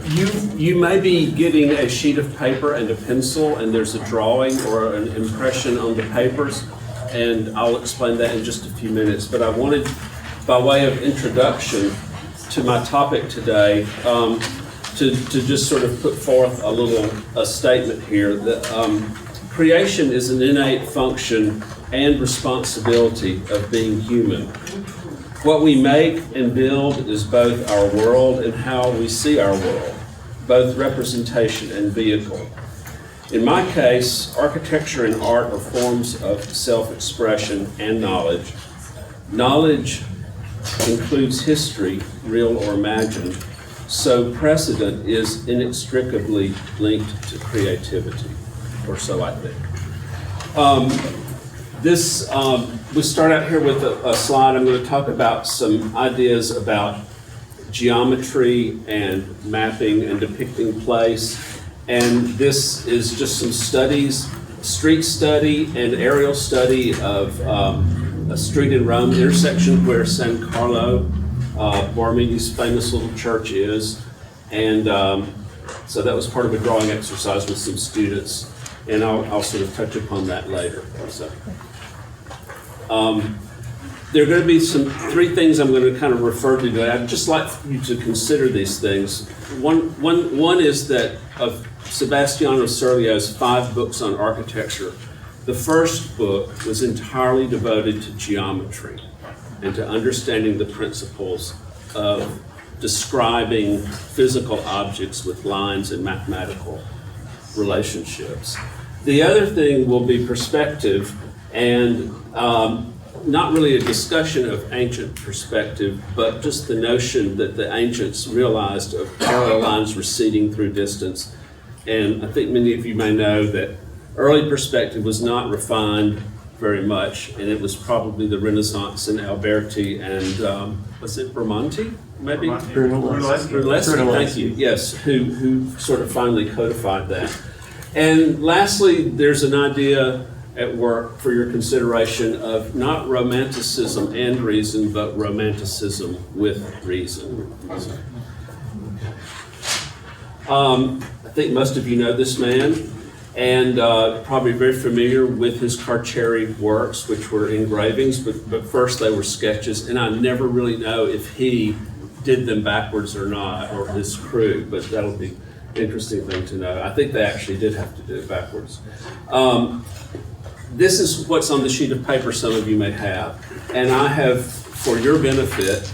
You may be getting a sheet of paper and a pencil, and there's a drawing or an impression on the papers, and I'll explain that in just a few minutes. But I wanted, by way of introduction to my topic today, to just sort of put forth a statement here that creation is an innate function and responsibility of being human. What we make and build is both our world and how we see our world, both representation and vehicle. In my case, architecture and art are forms of self-expression and knowledge. Knowledge includes history, real or imagined, so precedent is inextricably linked to creativity, or so I think. We start out here with a slide. I'm going to talk about some ideas about geometry and mapping and depicting place. And this is just some studies, street study and aerial study of a street in Rome intersection where San Carlo Borromini's famous little church is. And so that was part of a drawing exercise with some students. And I'll sort of touch upon that later. So, there are going to be three things I'm going to kind of refer to today. I'd just like you to consider these things. One is that of Sebastiano Serlio's 5 books on architecture, the first book was entirely devoted to geometry and to understanding the principles of describing physical objects with lines and mathematical relationships. The other thing will be perspective, and not really a discussion of ancient perspective, but just the notion that the ancients realized of parallel lines receding through distance. And I think many of you may know that early perspective was not refined very much, and it was probably the Renaissance and Alberti and was it Bramante? Maybe? Brunelleschi, thank you, yes, who sort of finally codified that. And lastly, there's an idea at work for your consideration of not romanticism and reason, but romanticism with reason. I think most of you know this man, and probably very familiar with his Carcieri works, which were engravings, but first they were sketches, and I never really know if he did them backwards or not, or his crew, but that'll be an interesting thing to know. I think they actually did have to do it backwards. This is what's on the sheet of paper some of you may have, and I have, for your benefit,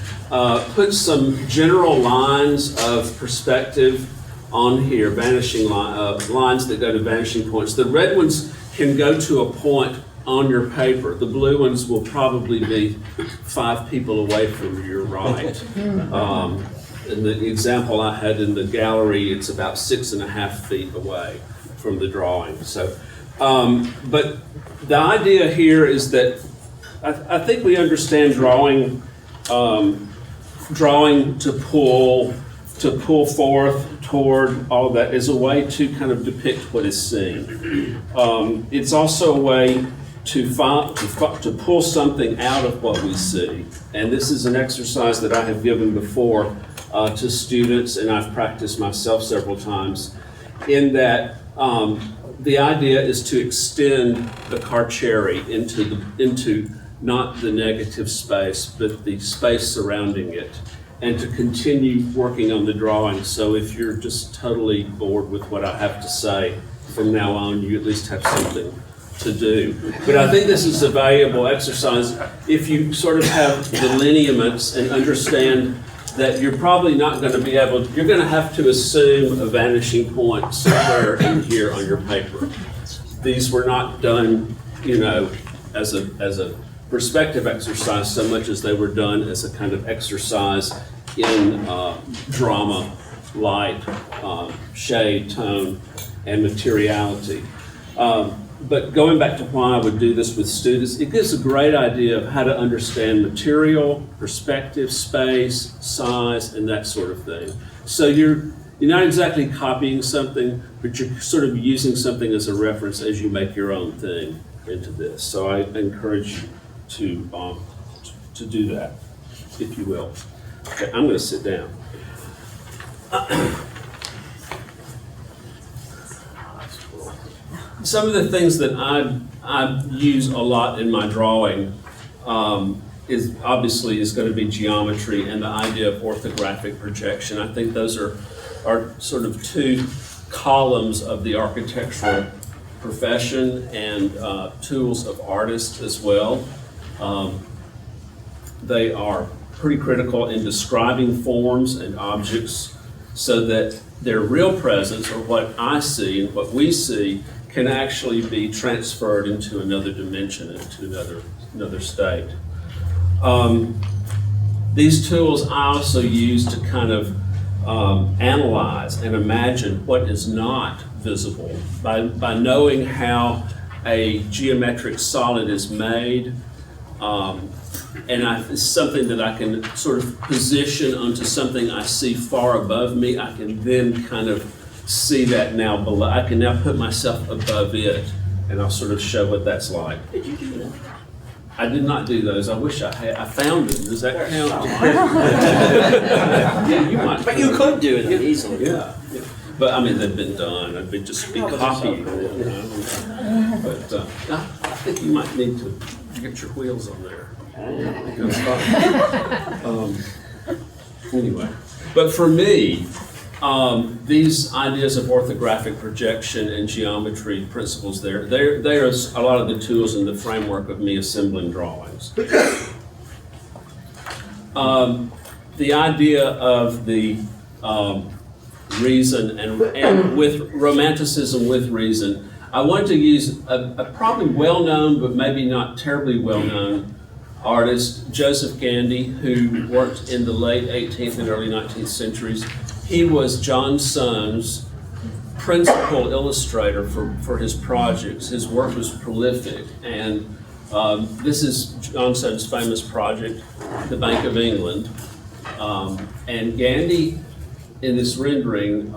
put some general lines of perspective on here, vanishing lines that go to vanishing points. The red ones can go to a point on your paper. The blue ones will probably be 5 people away from your right. In the example I had in the gallery, it's about 6.5 feet away from the drawing. So, but the idea here is that I think we understand drawing to pull forth toward all that is a way to kind of depict what is seen. It's also a way to pull something out of what we see. And this is an exercise that I have given before to students, and I've practiced myself several times, in that the idea is to extend the Carcieri into not the negative space, but the space surrounding it, and to continue working on the drawing. So if you're just totally bored with what I have to say from now on, you at least have something to do. But I think this is a valuable exercise if you sort of have the lineaments and understand that you're probably not going to be able, you're going to have to assume a vanishing point somewhere in here on your paper. These were not done, as a perspective exercise so much as they were done as a kind of exercise in drama, light, shade, tone, and materiality. But going back to why I would do this with students, it gives a great idea of how to understand material, perspective, space, size, and that sort of thing. So you're not exactly copying something, but you're sort of using something as a reference as you make your own thing into this. So I encourage you to do that, if you will. Okay, I'm going to sit down. some of the things that I use a lot in my drawing is going to be geometry and the idea of orthographic projection. I think those are sort of two columns of the architectural profession and tools of artists as well. They are pretty critical in describing forms and objects so that their real presence, or what I see and what we see, can actually be transferred into another dimension, into another state. These tools I also use to kind of analyze and imagine what is not visible by knowing how a geometric solid is made. It's something that I can sort of position onto something I see far above me. I can then kind of see that now below. I can now put myself above it, and I'll sort of show what that's like. Did you do that? I did not do those. I wish I had. I found them. Does that count? Yeah, you might. But you could do it easily. Yeah. But I mean, they've been done. I'd just be copying. But I think you might need to get your wheels on there. Anyway, but for me, these ideas of orthographic projection and geometry principles they are a lot of the tools in the framework of me assembling drawings. The idea of the reason and with romanticism with reason, I want to use a probably well-known but maybe not terribly well-known artist, Joseph Gandy, who worked in the late 18th and early 19th centuries. He was John Soane's principal illustrator for his projects. His work was prolific, and this is John Soane's famous project, The Bank of England. And Gandy, in this rendering,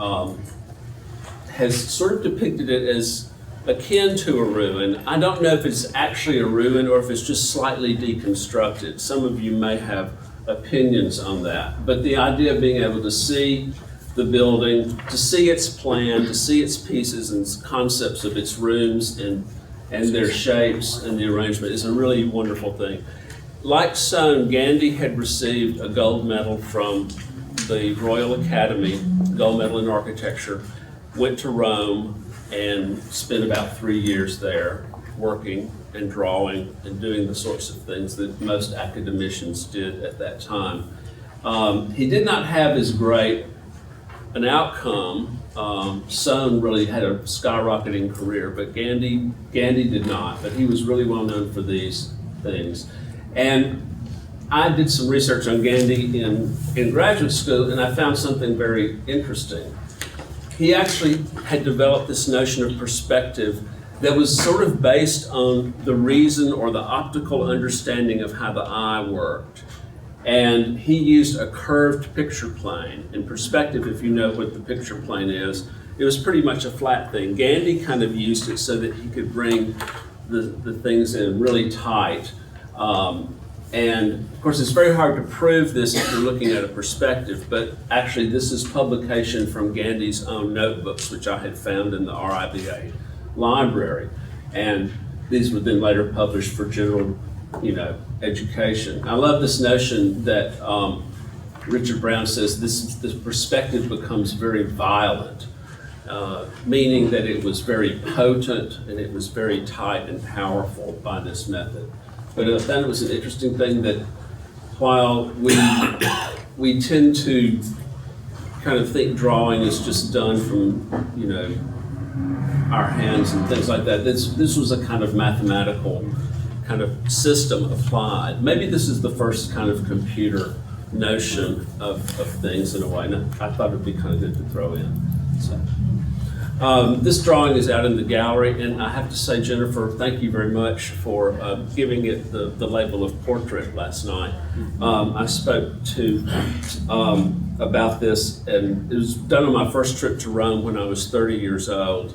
has sort of depicted it as akin to a ruin. I don't know if it's actually a ruin or if it's just slightly deconstructed. Some of you may have opinions on that, but the idea of being able to see the building, to see its plan, to see its pieces and concepts of its rooms and their shapes and the arrangement is a really wonderful thing. Like Soane, Gandy had received a gold medal from the Royal Academy, gold medal in architecture, went to Rome and spent about 3 years there working and drawing and doing the sorts of things that most academicians did at that time. He did not have as great an outcome. Soane really had a skyrocketing career, but Gandy did not, but he was really well known for these things. And I did some research on Gandy in graduate school, and I found something very interesting. He actually had developed this notion of perspective that was sort of based on the reason or the optical understanding of how the eye worked. And he used a curved picture plane. In perspective, if you know what the picture plane is, it was pretty much a flat thing. Gandy kind of used it so that he could bring the things in really tight. And of course, it's very hard to prove this if you're looking at a perspective, but actually this is publication from Gandy's own notebooks, which I had found in the RIBA library. And these were then later published for general, education. I love this notion that Richard Brown says this perspective becomes very violent, meaning that it was very potent and it was very tight and powerful by this method. But I found it was an interesting thing that while we tend to kind of think drawing is just done from, our hands and things like that, this was a kind of mathematical kind of system applied. Maybe this is the first kind of computer notion of things in a way, and I thought it'd be kind of good to throw in. So. This drawing is out in the gallery, and I have to say, Jennifer, thank you very much for giving it the label of portrait last night. I spoke to about this, and it was done on my first trip to Rome when I was 30 years old.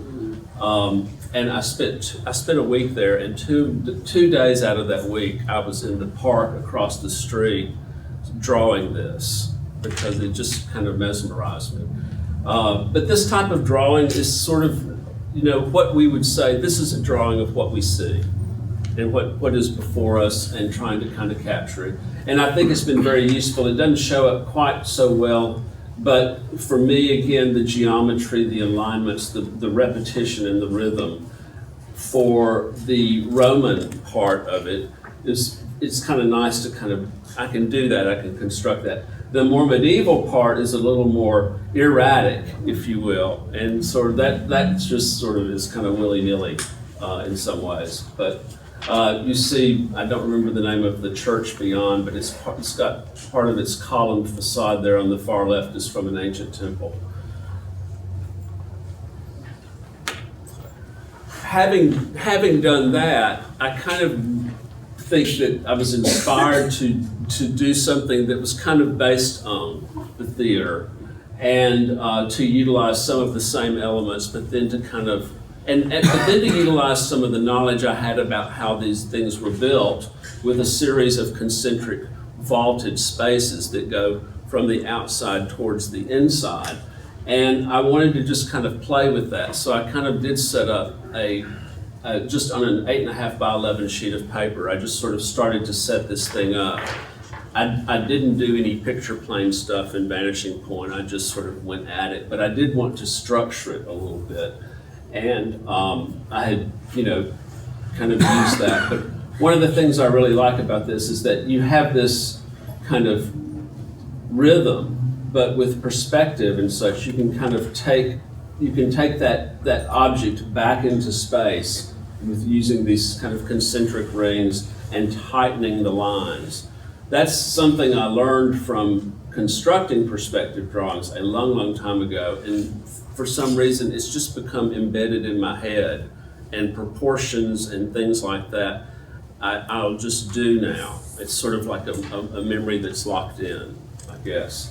And I spent a week there, and two days out of that week, I was in the park across the street drawing this because it just kind of mesmerized me. But this type of drawing is sort of what we would say, this is a drawing of what we see and what is before us, and trying to kind of capture it. And I think it's been very useful. It doesn't show up quite so well, but for me, again, the geometry, the alignments, the repetition and the rhythm for the Roman part of it it's kind of nice to I can do that, I can construct that. The more medieval part is a little more erratic, if you will, and sort of that just sort of is kind of willy-nilly in some ways. But you see, I don't remember the name of the church beyond, but it's got part of its columned facade there on the far left is from an ancient temple. Having done that, I kind of think that I was inspired to do something that was kind of based on the theater, and to utilize some of the same elements, but then to kind of but then to utilize some of the knowledge I had about how these things were built with a series of concentric vaulted spaces that go from the outside towards the inside. And I wanted to just kind of play with that. So I kind of did set up just on an 8.5 by 11 sheet of paper, I just sort of started to set this thing up. I didn't do any picture plane stuff in Vanishing Point. I just sort of went at it, but I did want to structure it a little bit. And I had, kind of used that. But one of the things I really like about this is that you have this kind of rhythm, but with perspective and such, you can kind of take that object back into space with using these kind of concentric rings and tightening the lines. That's something I learned from constructing perspective drawings a long, long time ago, and for some reason it's just become embedded in my head, and proportions and things like that I'll just do now. It's sort of like a memory that's locked in, I guess.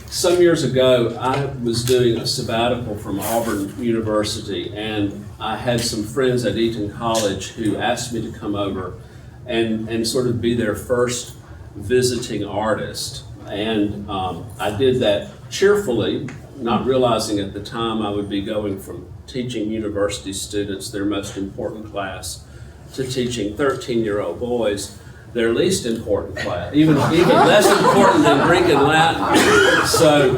Some years ago, I was doing a sabbatical from Auburn University, and I had some friends at Eton College who asked me to come over and sort of be their first visiting artist. And I did that cheerfully, not realizing at the time I would be going from teaching university students their most important class to teaching 13-year-old boys their least important class, even less important than Greek and Latin. So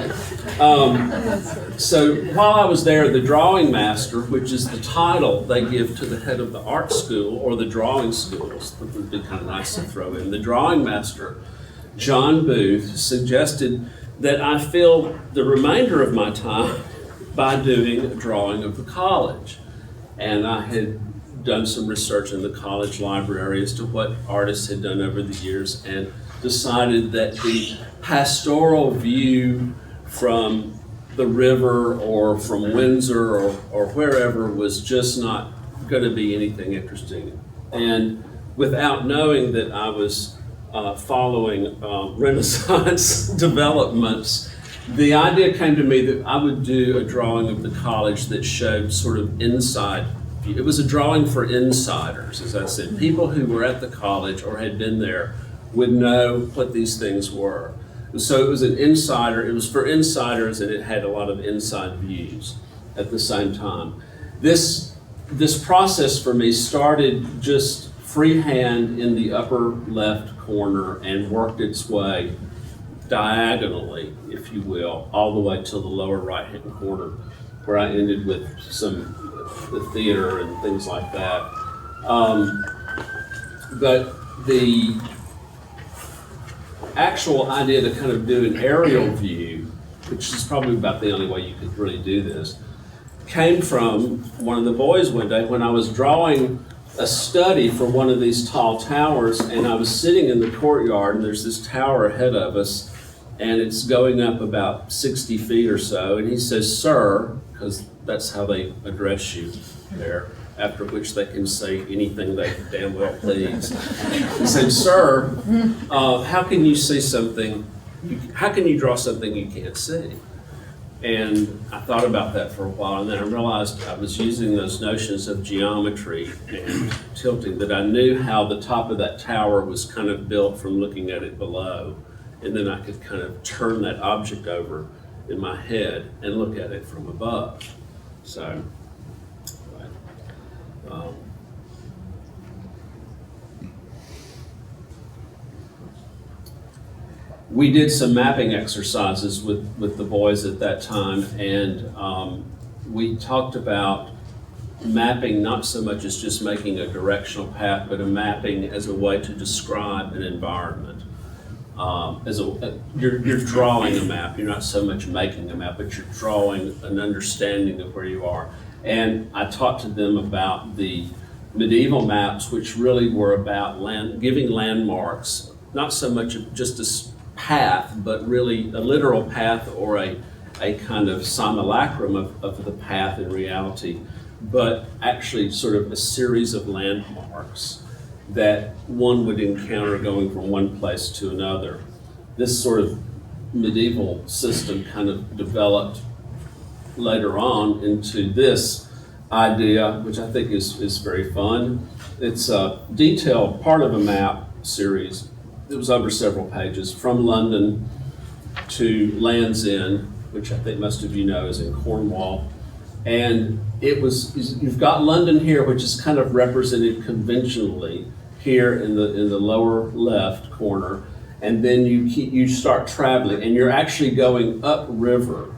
while I was there, the drawing master, which is the title they give to the head of the art school or the drawing schools, it would be kind of nice to throw in, the drawing master, John Booth, suggested that I fill the remainder of my time by doing a drawing of the college. And I had done some research in the college library as to what artists had done over the years, and decided that the pastoral view from the river or from Windsor or wherever was just not going to be anything interesting. And without knowing that I was following Renaissance developments, the idea came to me that I would do a drawing of the college that showed sort of inside. It was a drawing for insiders, as I said. People who were at the college or had been there would know what these things were. So it was an insider, it was for insiders, and it had a lot of inside views at the same time. This process for me started just freehand in the upper left corner and worked its way diagonally, if you will, all the way to the lower right-hand corner, where I ended with the theater and things like that. But the actual idea to kind of do an aerial view, which is probably about the only way you could really do this, came from one of the boys one day when I was drawing a study for one of these tall towers, and I was sitting in the courtyard, and there's this tower ahead of us, and it's going up about 60 feet or so, and he says, "Sir," because that's how they address you there, after which they can say anything they damn well please. He said, "Sir, how can you see something, how can you draw something you can't see?" And I thought about that for a while, and then I realized I was using those notions of geometry and tilting, that I knew how the top of that tower was kind of built from looking at it below. and then I could kind of turn that object over in my head and look at it from above. So, we did some mapping exercises with the boys at that time, and we talked about mapping not so much as just making a directional path, but a mapping as a way to describe an environment. You're drawing a map. You're not so much making a map, but you're drawing an understanding of where you are. And I talked to them about the medieval maps, which really were about giving landmarks, not so much just a path, but really a literal path or a kind of simulacrum of the path in reality, but actually sort of a series of landmarks that one would encounter going from one place to another. This sort of medieval system kind of developed later on into this idea, which I think is very fun. It's a detailed part of a map series. It was over several pages, from London to Land's End, which I think most of you know is in Cornwall. And you've got London here, which is kind of represented conventionally here in the lower left corner. And then you start traveling, and you're actually going upriver.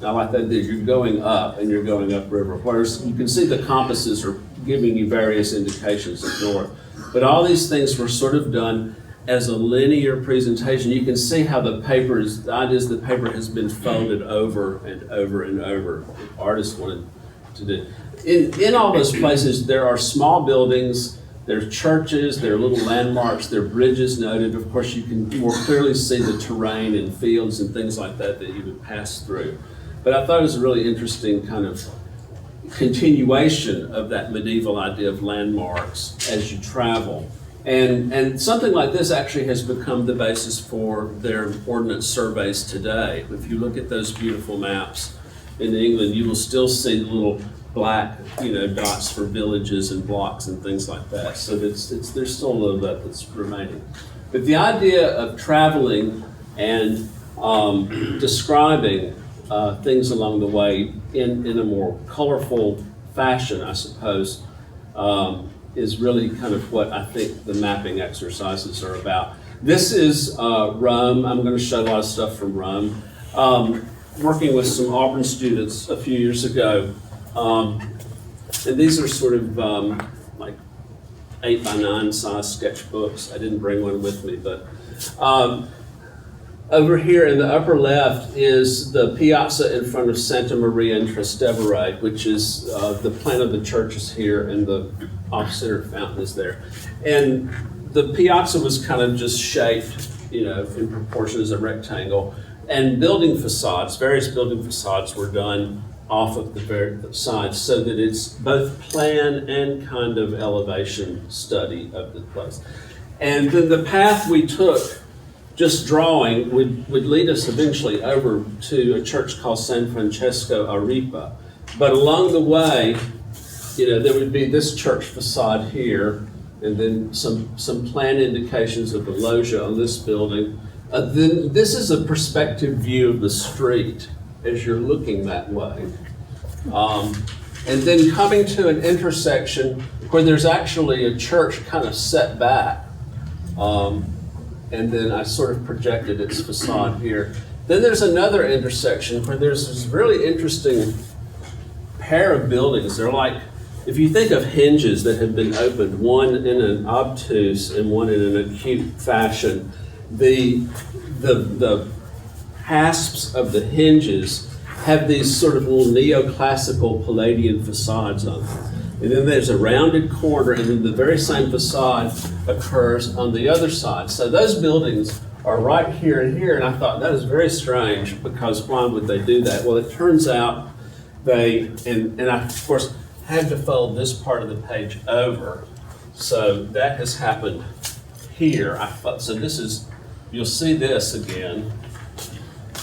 Now, like that is, you're going up and you're going upriver. Whereas you can see the compasses are giving you various indications of north. But all these things were sort of done as a linear presentation. You can see how the paper has been folded over and over and over. The artist wanted to do. In all those places, there are small buildings, there are churches, there are little landmarks, there are bridges noted. Of course, you can more clearly see the terrain and fields and things like that you would pass through. But I thought it was a really interesting kind of continuation of that medieval idea of landmarks as you travel. And something like this actually has become the basis for their ordnance surveys today. If you look at those beautiful maps in England, you will still see the little black, dots for villages and blocks and things like that. So there's still a little bit that's remaining. But the idea of traveling and describing things along the way in a more colorful fashion, I suppose, is really kind of what I think the mapping exercises are about. This is Rome. I'm going to show a lot of stuff from Rome. Working with some Auburn students a few years ago, and these are sort of like 8x9 size sketchbooks. I didn't bring one with me, but over here in the upper left is the piazza in front of Santa Maria in Trastevere, which is the plan of the church is here, and the off-center fountain is there. And the piazza was kind of just shaped, in proportion as a rectangle. And various building facades were done off of the very sides so that it's both plan and kind of elevation study of the place. And then the path we took, just drawing, would lead us eventually over to a church called San Francesco a Ripa. But along the way, there would be this church facade here, and then some plan indications of the loggia on this building. Then this is a perspective view of the street as you're looking that way. And then coming to an intersection where there's actually a church kind of set back. And then I sort of projected its facade here. Then there's another intersection where there's this really interesting pair of buildings. They're like, if you think of hinges that have been opened, one in an obtuse and one in an acute fashion, the hasps of the hinges have these sort of little neoclassical Palladian facades on them. And then there's a rounded corner, and then the very same facade occurs on the other side. So those buildings are right here and here, and I thought that is very strange, because why would they do that? Well, it turns out and I, of course, had to fold this part of the page over. So that has happened here. So this is, you'll see this again.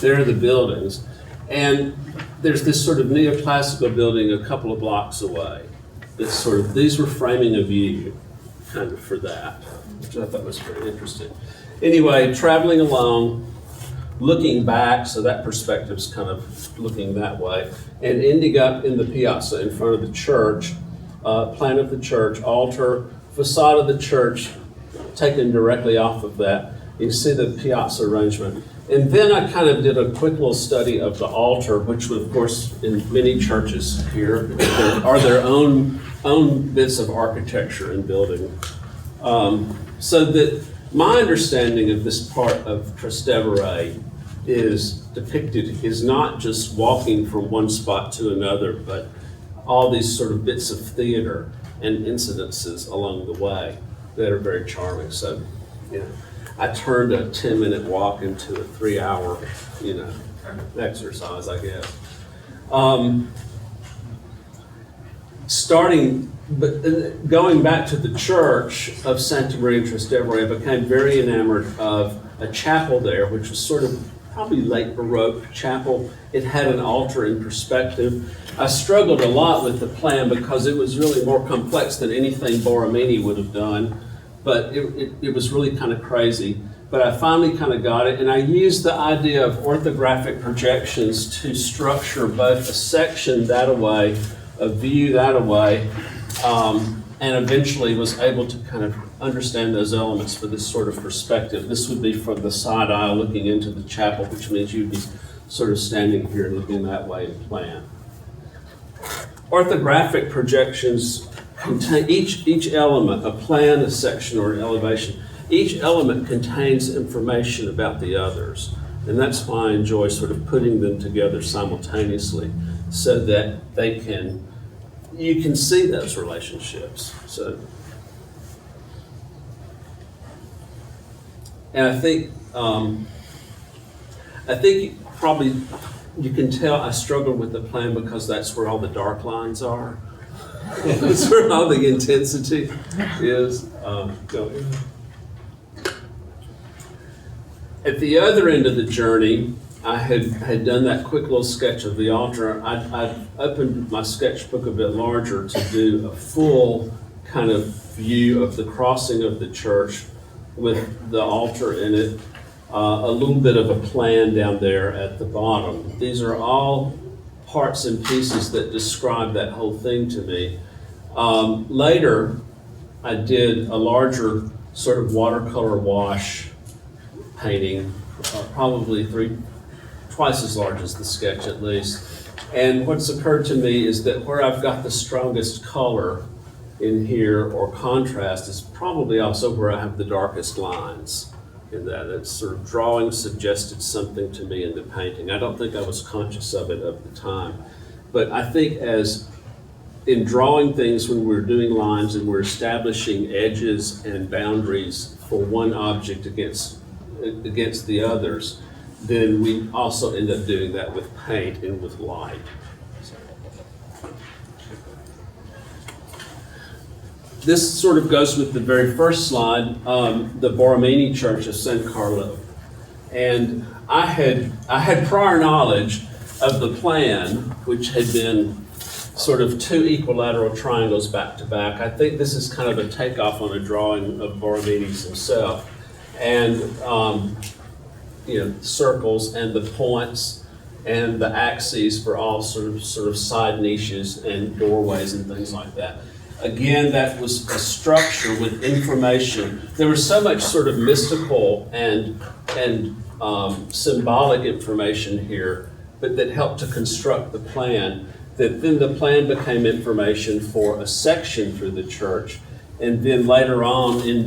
There are the buildings. And there's this sort of neoclassical building a couple of blocks away. It's sort of, these were framing a view kind of for that. which I thought was very interesting. Anyway, traveling along, looking back, so that perspective's kind of looking that way, and ending up in the piazza in front of the church, plan of the church, altar, facade of the church, taken directly off of that. You can see the piazza arrangement. And then I kind of did a quick little study of the altar, which of course in many churches here are their own bits of architecture and building. So that my understanding of this part of Trastevere is depicted is not just walking from one spot to another, but all these sort of bits of theater and incidences along the way that are very charming. So, you know, I turned a 10-minute walk into a 3-hour, exercise, I guess. But going back to the church of Santa Maria in Trastevere, I became very enamored of a chapel there, which was sort of probably late Baroque chapel. It had an altar in perspective. I struggled a lot with the plan because it was really more complex than anything Borromini would have done, but it was really kind of crazy. But I finally kind of got it, and I used the idea of orthographic projections to structure both a section that way, a view that way, and eventually was able to kind of understand those elements for this sort of perspective. This would be from the side aisle looking into the chapel, which means you'd be sort of standing here looking that way in plan. Orthographic projections contain each element, a plan, a section, or an elevation. Each element contains information about the others, and that's why I enjoy sort of putting them together simultaneously so that you can see those relationships. So, and I think probably you can tell I struggled with the plan because that's where all the dark lines are. That's where all the intensity is. At the other end of the journey, I had done that quick little sketch of the altar. I opened my sketchbook a bit larger to do a full kind of view of the crossing of the church with the altar in it, a little bit of a plan down there at the bottom. These are all parts and pieces that describe that whole thing to me. Later, I did a larger sort of watercolor wash painting, probably twice as large as the sketch at least. And what's occurred to me is that where I've got the strongest color in here or contrast is probably also where I have the darkest lines in that. It's sort of drawing suggested something to me in the painting. I don't think I was conscious of it at the time. But I think as in drawing things when we're doing lines and we're establishing edges and boundaries for one object against the others, then we also end up doing that with paint and with light. This sort of goes with the very first slide, the Borromini Church of San Carlo. And I had prior knowledge of the plan, which had been sort of two equilateral triangles back to back. I think this is kind of a takeoff on a drawing of Borromini's himself. And circles and the points and the axes for all sort of side niches and doorways and things like that. Again, that was a structure with information. There was so much sort of mystical and symbolic information here, but that helped to construct the plan, that then the plan became information for a section through the church. And then later on in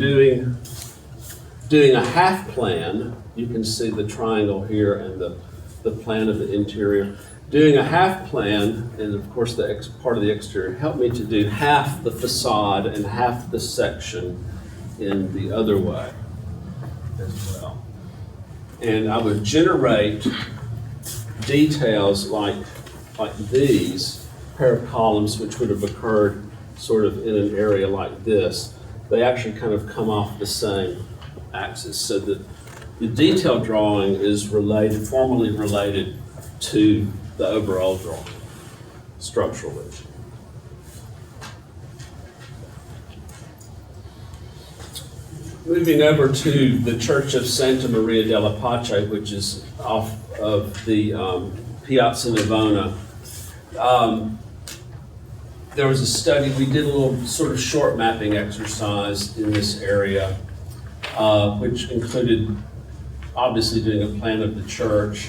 doing a half plan, you can see the triangle here and the plan of the interior. Doing a half plan, and of course the part of the exterior, helped me to do half the facade and half the section in the other way as well. And I would generate details like these pair of columns, which would have occurred sort of in an area like this. They actually kind of come off the same axis, so that the detail drawing is formally related to the overall drawing, structurally. moving over to the Church of Santa Maria della Pace, which is off of the Piazza Navona. There was a study, we did a little sort of short mapping exercise in this area, which included obviously doing a plan of the church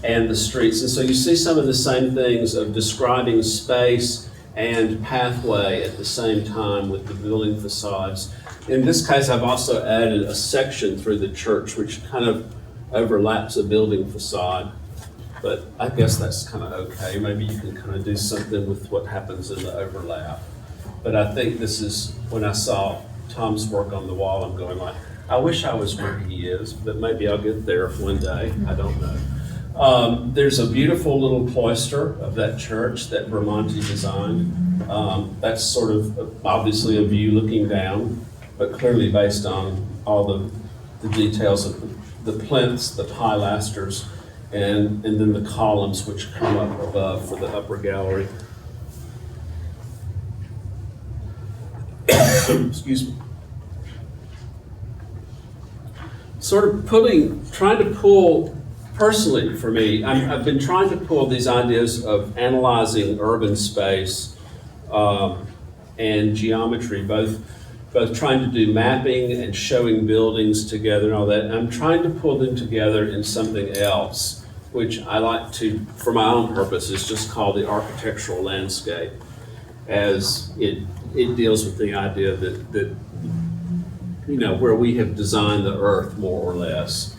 and the streets. And so you see some of the same things of describing space and pathway at the same time with the building facades. In this case, I've also added a section through the church which kind of overlaps a building facade. But I guess that's kind of okay. Maybe you can kind of do something with what happens in the overlap. But I think this is, when I saw Tom's work on the wall, I'm going like, I wish I was where he is, but maybe I'll get there one day. I don't know. There's a beautiful little cloister of that church that Bramante designed. That's sort of obviously a view looking down, but clearly based on all the details of the plinths, the pilasters, and then the columns which come up above for the upper gallery. Excuse me. Sort of trying to pull, personally for me, I've been trying to pull these ideas of analyzing urban space and geometry, both trying to do mapping and showing buildings together and all that. And I'm trying to pull them together in something else, which I like to, for my own purposes, just call the architectural landscape, as it deals with the idea that you know, where we have designed the earth more or less.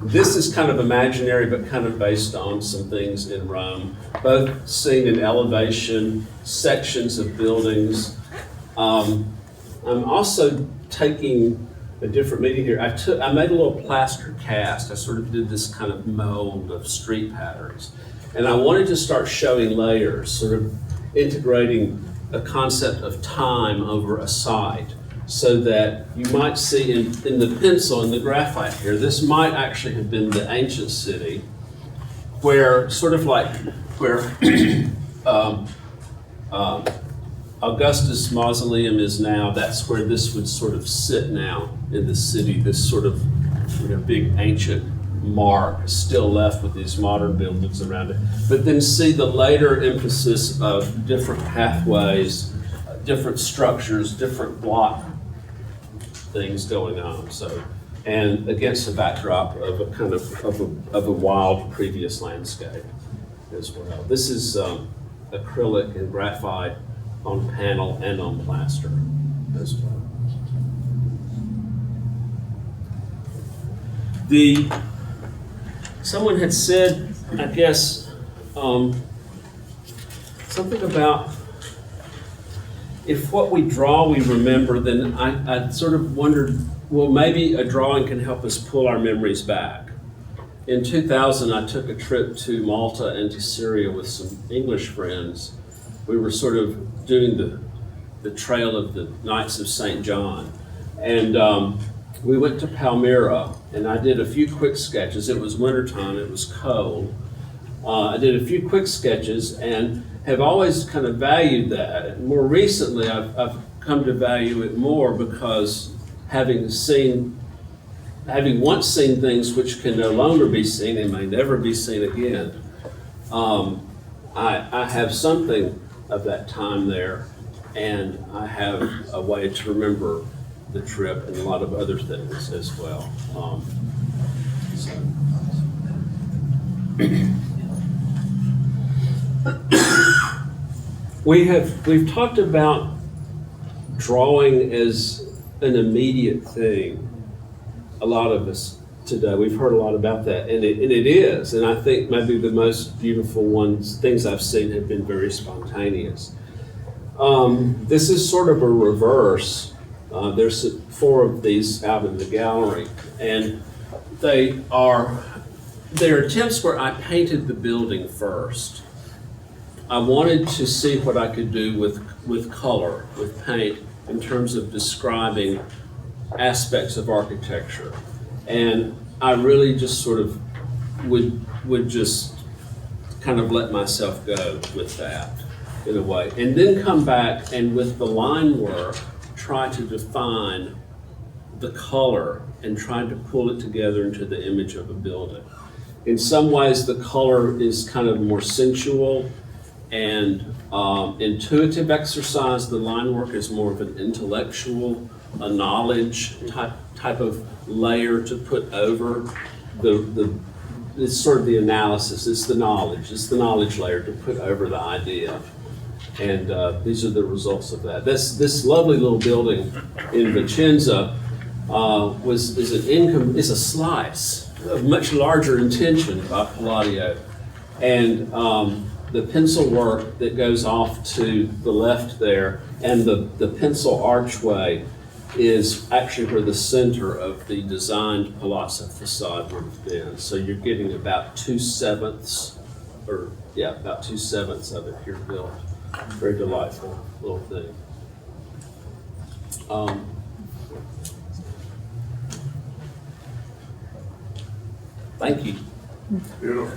This is kind of imaginary, but kind of based on some things in Rome, both seen in elevation, sections of buildings. I'm also taking a different medium here. I made a little plaster cast. I sort of did this kind of mold of street patterns. And I wanted to start showing layers, sort of integrating a concept of time over a site, so that you might see in the pencil, in the graphite here, this might actually have been the ancient city, where sort of like where Augustus Mausoleum is now. That's where this would sort of sit now in the city, this sort of, you know, big ancient mark still left with these modern buildings around it. But then see the later emphasis of different pathways, different structures, different block things going on. So, and against the backdrop of a kind of a wild previous landscape as well. This is acrylic and graphite on panel and on plaster as well. Someone had said, I guess, something about if what we draw we remember, then I sort of wondered, well, maybe a drawing can help us pull our memories back. In 2000, I took a trip to Malta and to Syria with some English friends. We were sort of doing the trail of the Knights of St. John. And we went to Palmyra, and I did a few quick sketches. It was wintertime, it was cold. I did a few quick sketches and have always kind of valued that. And more recently, I've come to value it more because having once seen things which can no longer be seen and may never be seen again, I have something of that time there, and I have a way to remember the trip and a lot of other things as well. We've talked about drawing as an immediate thing. A lot of us today, we've heard a lot about that, and it is. And I think maybe the most beautiful things I've seen have been very spontaneous. This is sort of a reverse. There's 4 of these out in the gallery, and they're attempts where I painted the building first. I wanted to see what I could do with color, with paint, in terms of describing aspects of architecture. And I really just sort of would just kind of let myself go with that in a way. And then come back and with the line work, try to define the color and trying to pull it together into the image of a building. In some ways, the color is kind of more sensual and intuitive exercise. The line work is more of an intellectual, a knowledge type of layer to put over it's sort of the analysis. It's the knowledge layer to put over the idea. And these are the results of that. This lovely little building in Vicenza is a slice of much larger intention by Palladio. And the pencil work that goes off to the left there and the pencil archway is actually where the center of the designed palazzo facade would have been. So you're getting about 2/7 of it here built. Very delightful little thing. Thank you. Beautiful.